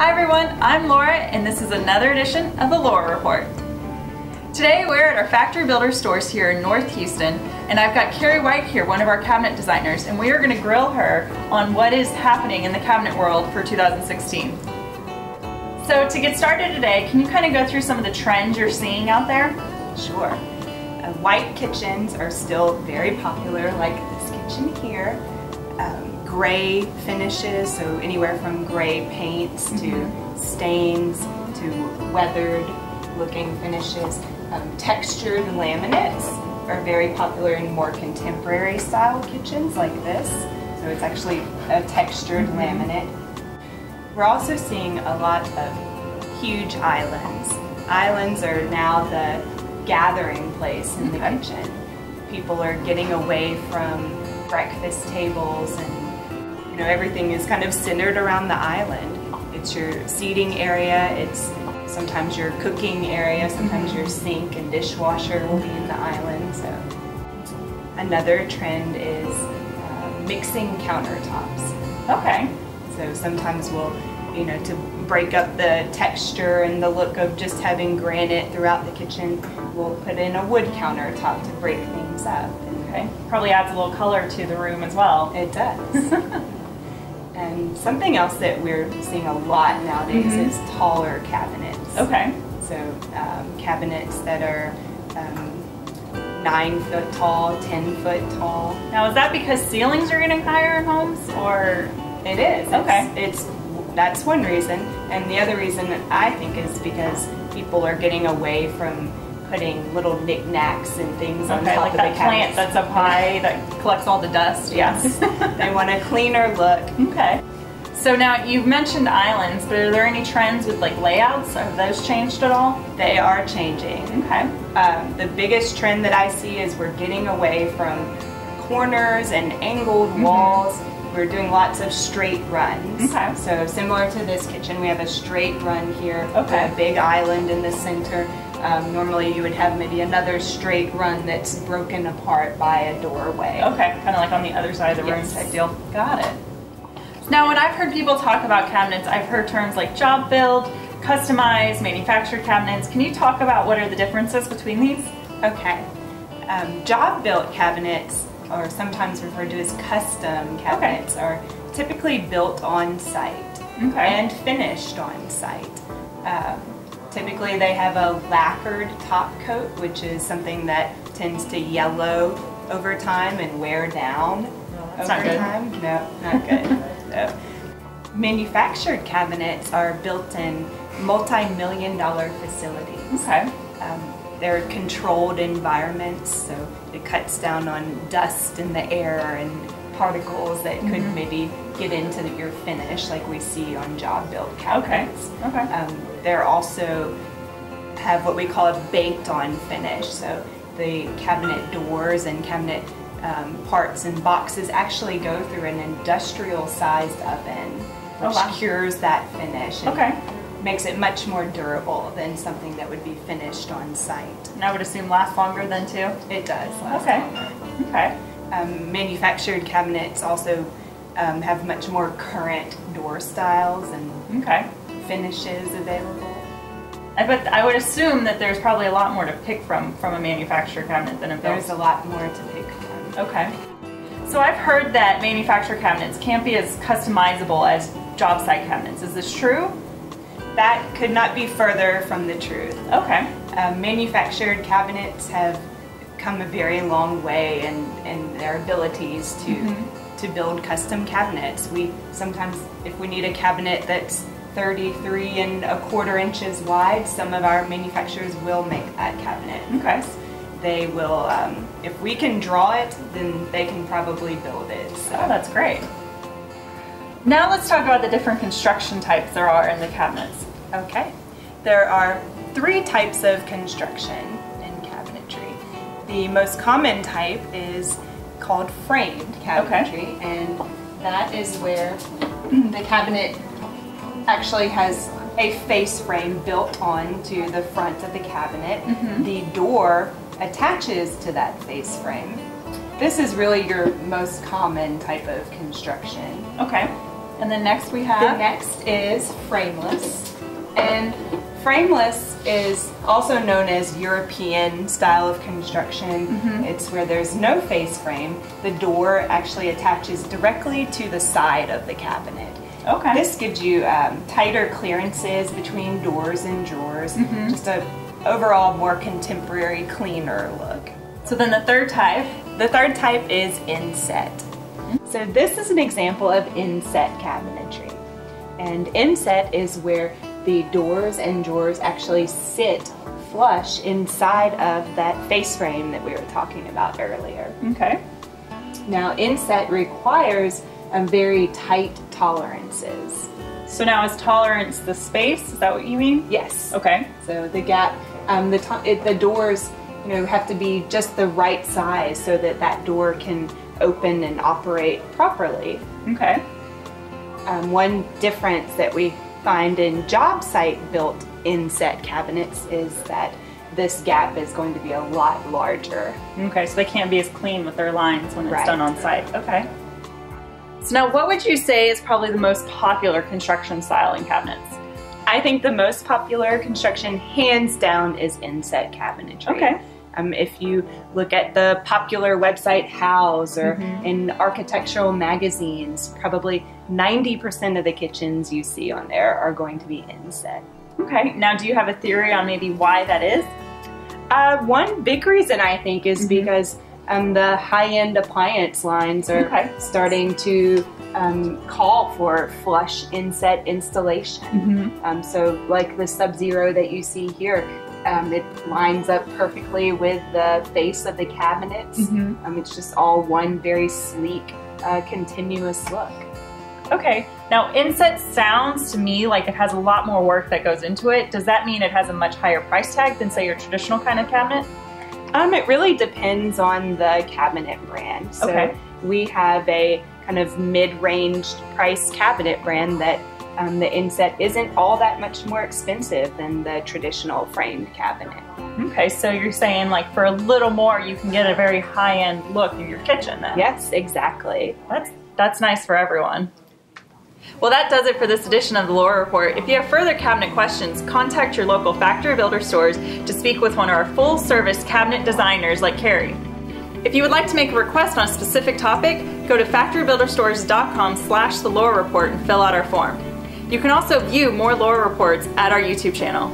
Hi everyone, I'm Laura and this is another edition of the Laura Report. Today we're at our Factory Builder stores here in North Houston, and I've got Kerry White here, one of our cabinet designers, and we are going to grill her on what is happening in the cabinet world for 2016. So to get started today, can you kind of go through some of the trends you're seeing out there? Sure. White kitchens are still very popular, like this kitchen here. Gray finishes, so anywhere from gray paints to stains to weathered looking finishes. Textured laminates are very popular in more contemporary style kitchens like this. So it's actually a textured laminate. We're also seeing a lot of huge islands. Islands are now the gathering place in the kitchen. People are getting away from breakfast tables, and everything is kind of centered around the island. It's your seating area, it's sometimes your cooking area, sometimes your sink and dishwasher will be in the island. So another trend is mixing countertops. Okay. So sometimes we'll, to break up the texture and the look of just having granite throughout the kitchen, we'll put in a wood countertop to break things up. Okay. Probably adds a little color to the room as well. It does. And something else that we're seeing a lot nowadays is taller cabinets. Okay. So cabinets that are 9 foot tall, 10 foot tall. Now is that because ceilings are getting higher in homes, or? It is. Okay. That's one reason. And the other reason I think is because people are getting away from putting little knickknacks and things on top like of that the plant cabinets. that's up high that collects all the dust. Yes. They want a cleaner look. Okay. So now you've mentioned islands, but are there any trends with like layouts? Have those changed at all? They are changing. Okay. The biggest trend that I see is we're getting away from corners and angled walls. We're doing lots of straight runs. Okay. So similar to this kitchen, we have a straight run here. Okay. A big island in the center. Normally you would have maybe another straight run that's broken apart by a doorway. Okay, kind of like on the other side of the room type deal. Got it. Now when I've heard people talk about cabinets, I've heard terms like job build, customized, manufactured cabinets. Can you talk about what are the differences between these? Okay. Job built cabinets, or sometimes referred to as custom cabinets, are typically built on site and finished on site. Typically they have a lacquered top coat, which is something that tends to yellow over time and wear down over time. No, not good. So, manufactured cabinets are built in multi-million-dollar facilities. Okay. They're controlled environments, so it cuts down on dust in the air and particles that could maybe get into your finish, like we see on job-built cabinets. Okay. They're also have what we call a baked-on finish. So the cabinet doors and cabinet parts and boxes actually go through an industrial-sized oven, which cures that finish. And makes it much more durable than something that would be finished on site. And I would assume lasts longer then too? It does last longer. Okay. Manufactured cabinets also have much more current door styles and finishes available. I would assume that there's probably a lot more to pick from a manufactured cabinet than a built. There's a lot more to pick from. Okay. So I've heard that manufactured cabinets can't be as customizable as job site cabinets. Is this true? That could not be further from the truth. Okay. Manufactured cabinets have come a very long way in their abilities to build custom cabinets. We sometimes, if we need a cabinet that's 33¼ inches wide, some of our manufacturers will make that cabinet. Okay. They will, if we can draw it, then they can probably build it. So. Oh, that's great. Now let's talk about the different construction types there are in the cabinets. Okay. There are 3 types of construction in cabinetry. The most common type is called framed cabinetry, and that is where the cabinet actually has a face frame built onto the front of the cabinet. The door attaches to that face frame. This is really your most common type of construction. Okay. And then next we have? The next is frameless. And frameless is also known as European style of construction. It's where there's no face frame. The door actually attaches directly to the side of the cabinet. Okay. This gives you tighter clearances between doors and drawers. Just a overall more contemporary, cleaner look. So then the third type? The third type is inset. So this is an example of inset cabinetry. And inset is where the doors and drawers actually sit flush inside of that face frame that we were talking about earlier. Okay. Now inset requires very tight tolerances. So now is tolerance the space? Is that what you mean? Yes. Okay. So the gap, the doors, have to be just the right size so that that door can open and operate properly. Okay. One difference that we find in job site built inset cabinets is that this gap is going to be a lot larger. Okay, so they can't be as clean with their lines when it's done on site. Okay. So now what would you say is probably the most popular construction style in cabinets? I think the most popular construction, hands down, is inset cabinetry. Okay. If you look at the popular website House or in architectural magazines, probably 90% of the kitchens you see on there are going to be inset. Okay. Now, do you have a theory on maybe why that is? One big reason I think is because the high-end appliance lines are starting to call for flush inset installation. So like the Sub-Zero that you see here, it lines up perfectly with the face of the cabinets. It's just all one very sleek, continuous look. Okay, now inset sounds to me like it has a lot more work that goes into it. Does that mean it has a much higher price tag than, say, your traditional kind of cabinet? It really depends on the cabinet brand. So we have a kind of mid-range price cabinet brand that the inset isn't all that much more expensive than the traditional framed cabinet. Okay, so you're saying like for a little more you can get a very high-end look in your kitchen then? Yes, exactly. That's nice for everyone. Well, that does it for this edition of the Laura Report. If you have further cabinet questions, contact your local factory builder stores to speak with one of our full-service cabinet designers like Kerry. If you would like to make a request on a specific topic, go to factorybuilderstores.com/the Laura Report and fill out our form. You can also view more Laura Reports at our YouTube channel.